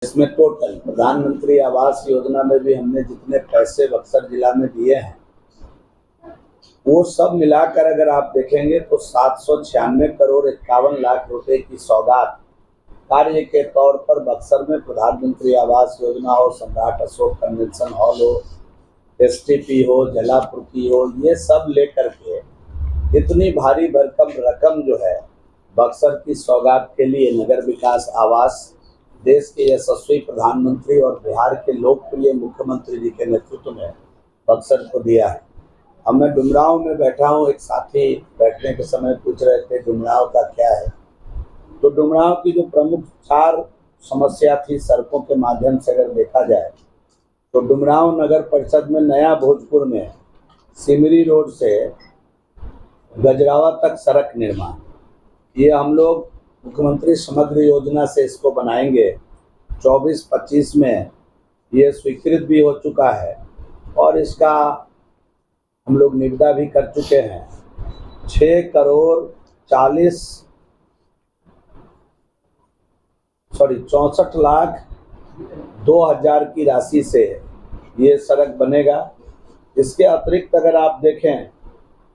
इसमें टोटल प्रधानमंत्री आवास योजना में भी हमने जितने पैसे बक्सर जिला में दिए हैं वो सब मिलाकर अगर आप देखेंगे तो 796 करोड़ 51 लाख रुपए की सौगात कार्य के तौर पर बक्सर में प्रधानमंत्री आवास योजना हो, सम्राट अशोक कन्वेंशन हॉल हो, एसटीपी हो, जलापूर्ति हो, ये सब लेकर के इतनी भारी भरकम रकम जो है बक्सर की सौगात के लिए नगर विकास आवास देश के यशस्वी प्रधानमंत्री और बिहार के लोकप्रिय मुख्यमंत्री जी के नेतृत्व में बक्सर को दिया है। अब मैं डुमरांव में बैठा हूँ, एक साथी बैठने के समय पूछ रहे थे डुमरांव का क्या है, तो डुमरांव की जो प्रमुख 4 समस्या थी सड़कों के माध्यम से अगर देखा जाए तो डुमरांव नगर परिषद में नया भोजपुर में सिमरी रोड से गजरावा तक सड़क निर्माण, ये हम लोग मुख्यमंत्री समग्र योजना से इसको बनाएंगे। 24-25 में ये स्वीकृत भी हो चुका है और इसका हम लोग निविदा भी कर चुके हैं। 64 लाख 2 हज़ार की राशि से ये सड़क बनेगा। इसके अतिरिक्त अगर आप देखें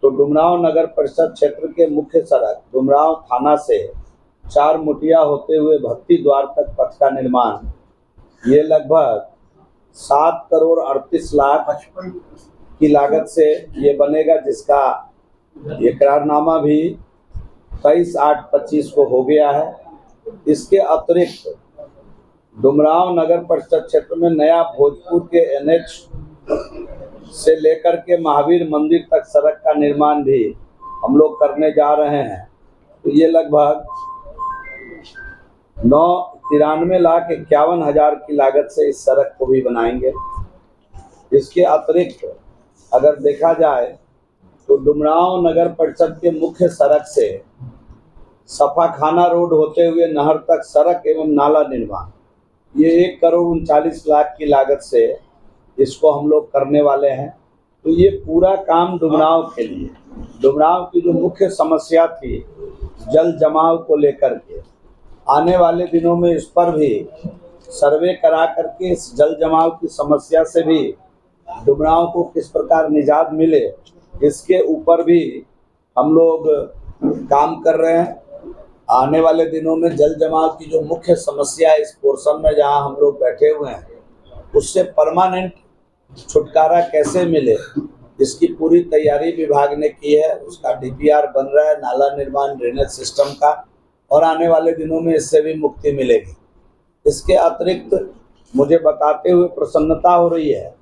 तो डुमरांव नगर परिषद क्षेत्र के मुख्य सड़क डुमरांव थाना से 4 मुटिया होते हुए भक्ति द्वार तक पथ का निर्माण, ये लगभग 7 करोड़ 38 लाख की लागत से ये बनेगा, जिसका ये करारनामा भी 23/8/25 को हो गया है। इसके अतिरिक्त डुमरांव नगर परिषद क्षेत्र में नया भोजपुर के NH से लेकर के महावीर मंदिर तक सड़क का निर्माण भी हम लोग करने जा रहे हैं। तो ये लगभग 93 लाख 51 हज़ार की लागत से इस सड़क को भी बनाएंगे। इसके अतिरिक्त अगर देखा जाए तो डुमरांव नगर परिषद के मुख्य सड़क से सफाखाना रोड होते हुए नहर तक सड़क एवं नाला निर्माण, ये 1 करोड़ 39 लाख की लागत से इसको हम लोग करने वाले हैं। तो ये पूरा काम डुमरांव के लिए, डुमरांव की जो मुख्य समस्या थी जल जमाव को लेकर के, आने वाले दिनों में इस पर भी सर्वे करा करके इस जल जमाव की समस्या से भी डुमरांव को किस प्रकार निजात मिले, इसके ऊपर भी हम लोग काम कर रहे हैं। आने वाले दिनों में जल जमाव की जो मुख्य समस्या है इस पोर्शन में जहां हम लोग बैठे हुए हैं, उससे परमानेंट छुटकारा कैसे मिले, इसकी पूरी तैयारी विभाग ने की है। उसका DPR बन रहा है, नाला निर्माण ड्रेनेज सिस्टम का, और आने वाले दिनों में इससे भी मुक्ति मिलेगी। इसके अतिरिक्त मुझे बताते हुए प्रसन्नता हो रही है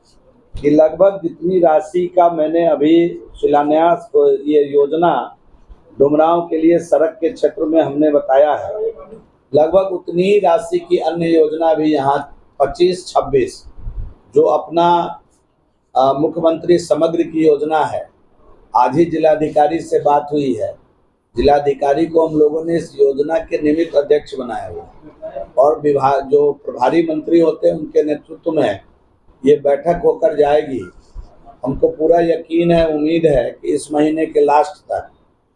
कि लगभग जितनी राशि का मैंने अभी शिलान्यास ये योजना डुमरांव के लिए सड़क के क्षेत्र में हमने बताया है, लगभग उतनी ही राशि की अन्य योजना भी यहाँ 25-26 जो अपना मुख्यमंत्री समग्र की योजना है। आज ही जिलाधिकारी से बात हुई है, जिलाधिकारी को हम लोगों ने इस योजना के निमित्त अध्यक्ष बनाया हुआ और विभाग जो प्रभारी मंत्री होते हैं उनके नेतृत्व में ये बैठक होकर जाएगी। हमको पूरा यकीन है, उम्मीद है कि इस महीने के लास्ट तक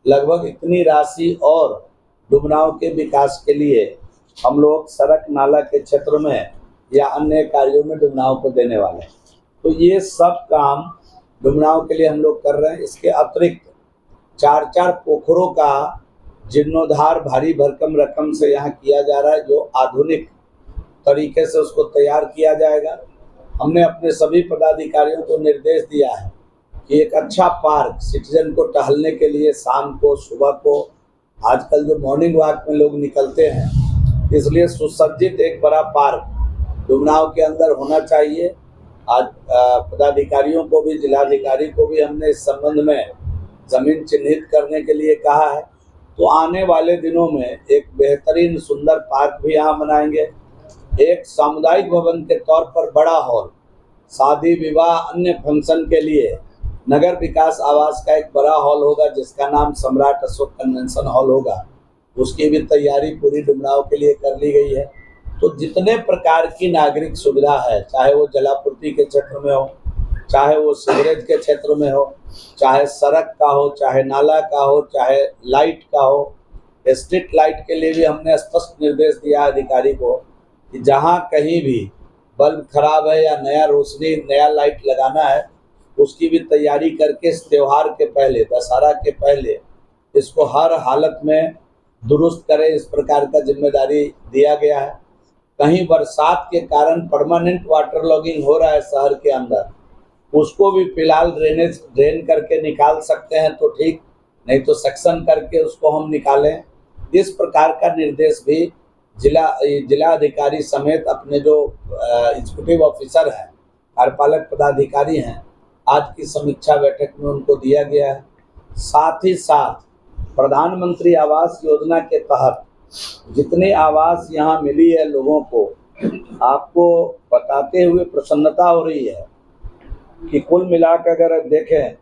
लगभग इतनी राशि और डुमरांव के विकास के लिए हम लोग सड़क नाला के क्षेत्र में या अन्य कार्यों में डुमरांव को देने वाले हैं। तो ये सब काम डुमरांव के लिए हम लोग कर रहे हैं। इसके अतिरिक्त 4 पोखरों का जीर्णोद्धार भारी भरकम रकम से यहाँ किया जा रहा है, जो आधुनिक तरीके से उसको तैयार किया जाएगा। हमने अपने सभी पदाधिकारियों को निर्देश दिया है कि एक अच्छा पार्क सिटीजन को टहलने के लिए शाम को सुबह को, आजकल जो मॉर्निंग वॉक में लोग निकलते हैं, इसलिए सुसज्जित एक बड़ा पार्क डुमरांव के अंदर होना चाहिए। आज पदाधिकारियों को भी, जिलाधिकारी को भी हमने इस संबंध में जमीन चिन्हित करने के लिए कहा है। तो आने वाले दिनों में एक बेहतरीन सुंदर पार्क भी यहाँ बनाएंगे। एक सामुदायिक भवन के तौर पर बड़ा हॉल, शादी विवाह अन्य फंक्शन के लिए नगर विकास आवास का एक बड़ा हॉल होगा जिसका नाम सम्राट अशोक कन्वेंशन हॉल होगा। उसकी भी तैयारी पूरी डुमरांव के लिए कर ली गई है। तो जितने प्रकार की नागरिक सुविधा है, चाहे वो जलापूर्ति के क्षेत्र में हो, चाहे वो सीवरेज के क्षेत्र में हो, चाहे सड़क का हो, चाहे नाला का हो, चाहे लाइट का हो, स्ट्रीट लाइट के लिए भी हमने स्पष्ट निर्देश दिया अधिकारी को कि जहाँ कहीं भी बल्ब खराब है या नया रोशनी नया लाइट लगाना है, उसकी भी तैयारी करके इस त्यौहार के पहले, दशहरा के पहले इसको हर हालत में दुरुस्त करें, इस प्रकार का जिम्मेदारी दिया गया है। कहीं बरसात के कारण परमानेंट वाटर लॉगिंग हो रहा है शहर के अंदर, उसको भी फिलहाल ड्रेन करके निकाल सकते हैं तो ठीक, नहीं तो सेक्शन करके उसको हम निकालें। इस प्रकार का निर्देश भी जिला अधिकारी समेत अपने जो एग्जीक्यूटिव ऑफिसर हैं, कार्यपालक पदाधिकारी हैं, आज की समीक्षा बैठक में उनको दिया गया है। साथ ही साथ प्रधानमंत्री आवास योजना के तहत जितने आवास यहाँ मिली है लोगों को, आपको बताते हुए प्रसन्नता हो रही है कि कुल मिलाकर अगर देखें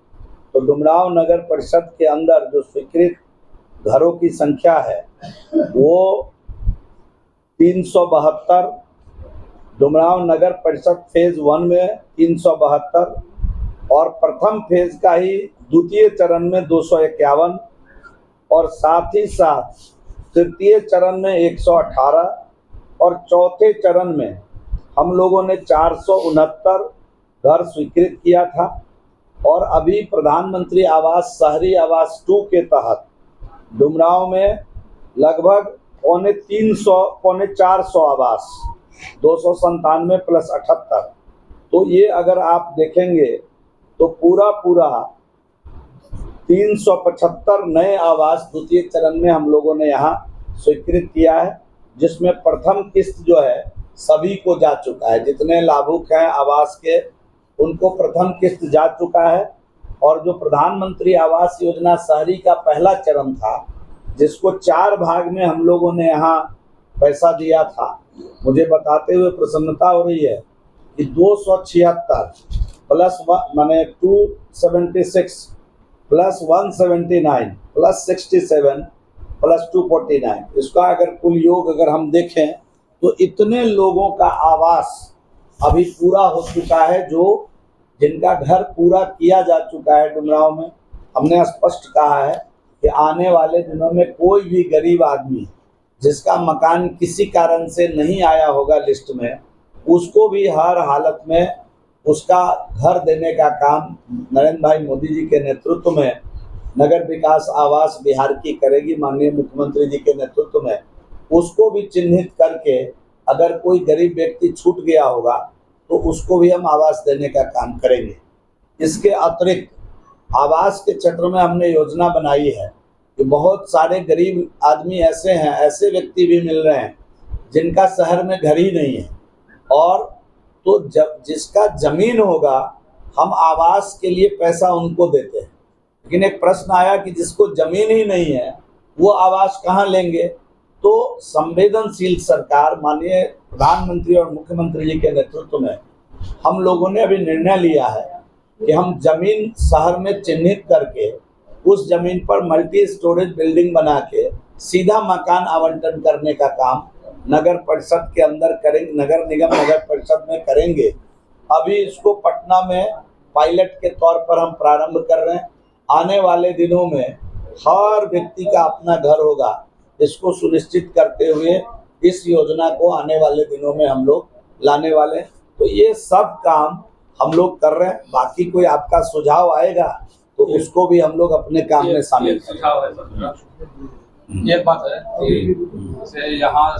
तो डुमरांव नगर परिषद के अंदर जो स्वीकृत घरों की संख्या है वो 372, डुमरांव नगर परिषद फेज 1 में 372 और प्रथम फेज का ही द्वितीय चरण में 251 और साथ ही साथ तृतीय चरण में 118 और चौथे चरण में हम लोगों ने 469 घर स्वीकृत किया था। और अभी प्रधानमंत्री आवास शहरी आवास 2 के तहत डुमरांव में लगभग पौने 400 आवास, 297 प्लस 78। तो ये अगर आप देखेंगे तो पूरा 375 नए आवास द्वितीय चरण में हम लोगों ने यहाँ स्वीकृत किया है, जिसमें प्रथम किस्त जो है सभी को जा चुका है। जितने लाभुक हैं आवास के उनको प्रथम किस्त जा चुका है। और जो प्रधानमंत्री आवास योजना शहरी का पहला चरण था, जिसको 4 भाग में हम लोगों ने यहाँ पैसा दिया था, मुझे बताते हुए प्रसन्नता हो रही है कि 276 प्लस माने 276 प्लस 179 प्लस 67 प्लस 249, इसका अगर कुल योग अगर हम देखें तो इतने लोगों का आवास अभी पूरा हो चुका है, जो जिनका घर पूरा किया जा चुका है डुमरांव में। हमने स्पष्ट कहा है कि आने वाले दिनों में कोई भी गरीब आदमी जिसका मकान किसी कारण से नहीं आया होगा लिस्ट में, उसको भी हर हालत में उसका घर देने का काम नरेंद्र भाई मोदी जी के नेतृत्व में नगर विकास आवास बिहार की करेगी, माननीय मुख्यमंत्री जी के नेतृत्व में। उसको भी चिन्हित करके अगर कोई गरीब व्यक्ति छूट गया होगा तो उसको भी हम आवास देने का काम करेंगे। इसके अतिरिक्त आवास के क्षेत्र में हमने योजना बनाई है कि बहुत सारे गरीब आदमी ऐसे हैं, ऐसे व्यक्ति भी मिल रहे हैं जिनका शहर में घर ही नहीं है, और तो जब जिसका जमीन होगा हम आवास के लिए पैसा उनको देते हैं। लेकिन एक प्रश्न आया कि जिसको जमीन ही नहीं है वो आवास कहाँ लेंगे? तो संवेदनशील सरकार माननीय प्रधानमंत्री और मुख्यमंत्री जी के नेतृत्व में हम लोगों ने अभी निर्णय लिया है कि हम जमीन शहर में चिन्हित करके उस जमीन पर मल्टी स्टोरेज बिल्डिंग बना के सीधा मकान आवंटन करने का काम नगर परिषद के अंदर करेंगे, नगर निगम नगर परिषद में करेंगे। अभी इसको पटना में पायलट के तौर पर हम प्रारंभ कर रहे हैं। आने वाले दिनों में हर व्यक्ति का अपना घर होगा, इसको सुनिश्चित करते हुए इस योजना को आने वाले दिनों में हम लोग लाने वाले हैं। तो ये सब काम हम लोग कर रहे हैं। बाकी कोई आपका सुझाव आएगा तो उसको भी हम लोग अपने काम में शामिल करेंगे। ये बात है कि जैसे यहाँ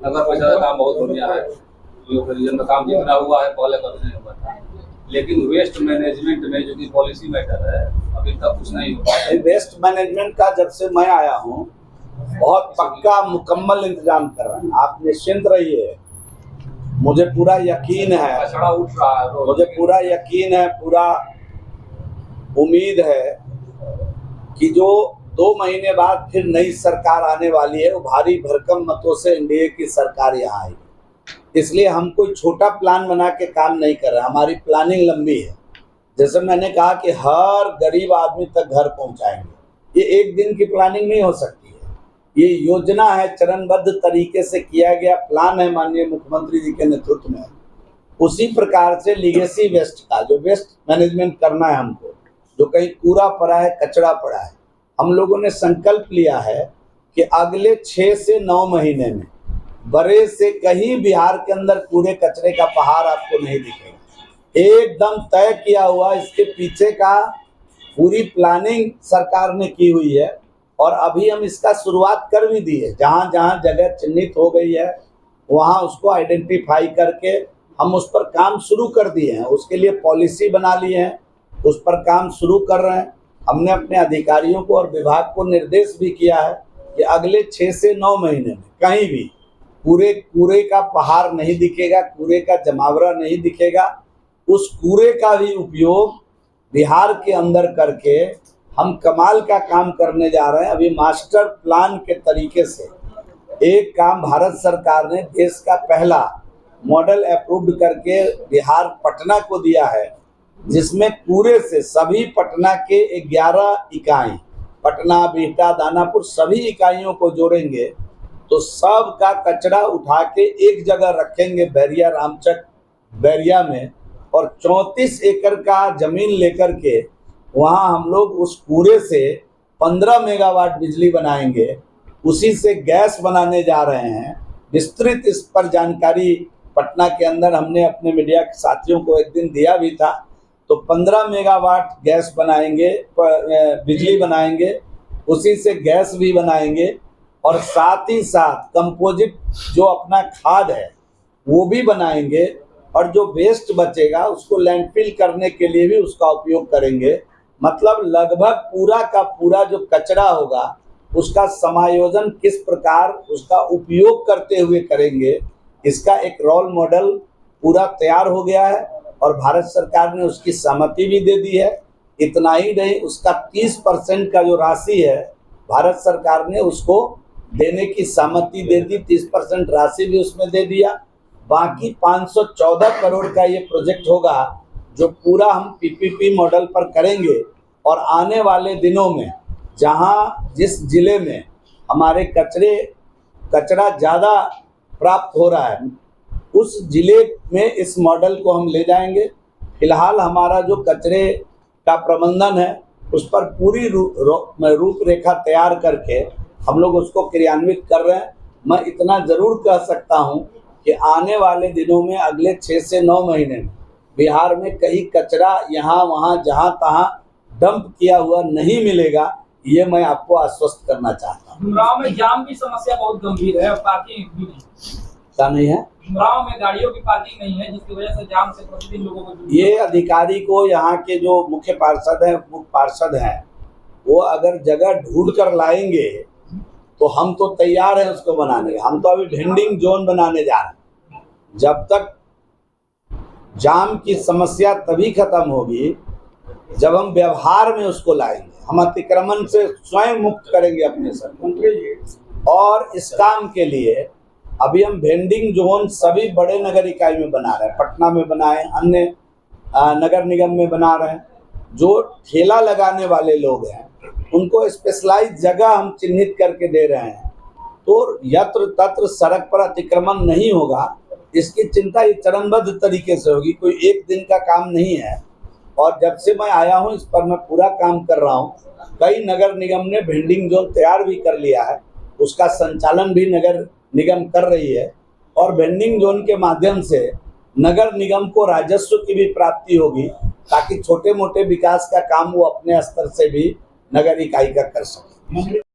नगर परिषद का काम बहुत बढ़िया है, जो काम जितना हुआ है पहले कभी नहीं हुआ था, लेकिन वेस्ट मैनेजमेंट में जो कि पॉलिसी मैटर है अभी तक कुछ नहीं हुआ है। वेस्ट मैनेजमेंट का जब से मैं आया हूँ बहुत पक्का मुकम्मल इंतजाम कर रहे हैं, आप निश्चिंत रहिए। मुझे पूरा यकीन है, कचरा उठ रहा है, मुझे पूरा यकीन है, पूरा उम्मीद है कि जो 2 महीने बाद फिर नई सरकार आने वाली है वो भारी भरकम मतों से एनडीए की सरकार यहाँ आएगी। इसलिए हम कोई छोटा प्लान बना के काम नहीं कर रहे, हमारी प्लानिंग लंबी है। जैसे मैंने कहा कि हर गरीब आदमी तक घर पहुँचाएंगे, ये एक दिन की प्लानिंग नहीं हो सकती है, ये योजना है, चरणबद्ध तरीके से किया गया प्लान है माननीय मुख्यमंत्री जी के नेतृत्व में। उसी प्रकार से लीगेसी वेस्ट का जो वेस्ट मैनेजमेंट करना है हमको, जो कहीं कूड़ा पड़ा है, कचरा पड़ा है, हम लोगों ने संकल्प लिया है कि अगले 6 से 9 महीने में बड़े से कहीं बिहार के अंदर कूड़े कचरे का पहाड़ आपको नहीं दिखेगा। एकदम तय किया हुआ, इसके पीछे का पूरी प्लानिंग सरकार ने की हुई है और अभी हम इसका शुरुआत कर भी दी है। जहाँ जहाँ जगह चिन्हित हो गई है वहाँ उसको आइडेंटिफाई करके हम उस पर काम शुरू कर दिए हैं। उसके लिए पॉलिसी बना ली है, उस पर काम शुरू कर रहे हैं। हमने अपने अधिकारियों को और विभाग को निर्देश भी किया है कि अगले 6 से 9 महीने में कहीं भी कूड़े का पहाड़ नहीं दिखेगा, कूड़े का जमावड़ा नहीं दिखेगा। उस कूड़े का भी उपयोग बिहार के अंदर करके हम कमाल का काम करने जा रहे हैं। अभी मास्टर प्लान के तरीके से एक काम भारत सरकार ने देश का पहला मॉडल अप्रूव्ड करके बिहार पटना को दिया है, जिसमें कूड़े से सभी पटना के 11 इकाई, पटना, बिहटा, दानापुर सभी इकाइयों को जोड़ेंगे तो सब का कचरा उठा के एक जगह रखेंगे बैरिया रामचक बैरिया में, और 34 एकड़ का जमीन लेकर के वहाँ हम लोग उस कूड़े से 15 मेगावाट बिजली बनाएंगे। उसी से गैस बनाने जा रहे हैं। विस्तृत इस पर जानकारी पटना के अंदर हमने अपने मीडिया के साथियों को एक दिन दिया भी था। तो 15 मेगावाट गैस बनाएंगे, बिजली बनाएंगे, उसी से गैस भी बनाएंगे और साथ ही साथ कंपोजिट जो अपना खाद है वो भी बनाएंगे और जो वेस्ट बचेगा उसको लैंडफिल करने के लिए भी उसका उपयोग करेंगे। मतलब लगभग पूरा का पूरा जो कचरा होगा उसका समायोजन किस प्रकार उसका उपयोग करते हुए करेंगे, इसका एक रोल मॉडल पूरा तैयार हो गया है और भारत सरकार ने उसकी सहमति भी दे दी है। इतना ही नहीं, उसका 30% का जो राशि है भारत सरकार ने उसको देने की सहमति दे दी, 30% राशि भी उसमें दे दिया। बाकी 514 करोड़ का ये प्रोजेक्ट होगा जो पूरा हम पीपीपी मॉडल पर करेंगे और आने वाले दिनों में जहां जिस जिले में हमारे कचरा ज़्यादा प्राप्त हो रहा है उस जिले में इस मॉडल को हम ले जाएंगे। फिलहाल हमारा जो कचरे का प्रबंधन है उस पर पूरी रूपरेखा तैयार करके हम लोग उसको क्रियान्वित कर रहे हैं। मैं इतना ज़रूर कह सकता हूं कि आने वाले दिनों में अगले 6 से 9 महीने में बिहार में कहीं कचरा यहाँ वहाँ जहाँ तहाँ डंप किया हुआ नहीं मिलेगा, ये मैं आपको आश्वस्त करना चाहता हूँ। डुमरांव में जाम की समस्या बहुत गंभीर है, पार्किंग भी नहीं है। डुमरांव में गाड़ियों की पार्किंग नहीं है, जिसकी वजह से जाम से प्रतिदिन लोगों को ये अधिकारी को यहाँ के जो मुख्य पार्षद हैं वो अगर जगह ढूंढ कर लाएंगे तो हम तो तैयार हैं उसको बनाने। हम तो अभी वेंडिंग जोन बनाने जा रहे हैं। जब तक जाम की समस्या तभी खत्म होगी जब हम व्यवहार में उसको लाएंगे। हम अतिक्रमण से स्वयं मुक्त करेंगे अपने सर। और इस काम के लिए अभी हम वेंडिंग जोन सभी बड़े नगर इकाई में बना रहे हैं। पटना में बनाए, अन्य नगर निगम में बना रहे हैं। जो ठेला लगाने वाले लोग हैं उनको स्पेशलाइज जगह हम चिन्हित करके दे रहे हैं, तो यत्र तत्र सड़क पर अतिक्रमण नहीं होगा। इसकी चिंता ये चरणबद्ध तरीके से होगी, कोई एक दिन का काम नहीं है। और जब से मैं आया हूँ इस पर मैं पूरा काम कर रहा हूँ। कई नगर निगम ने वेंडिंग जोन तैयार भी कर लिया है, उसका संचालन भी नगर निगम कर रही है और वेंडिंग जोन के माध्यम से नगर निगम को राजस्व की भी प्राप्ति होगी ताकि छोटे मोटे विकास का काम वो अपने स्तर से भी नगर इकाई का कर सके।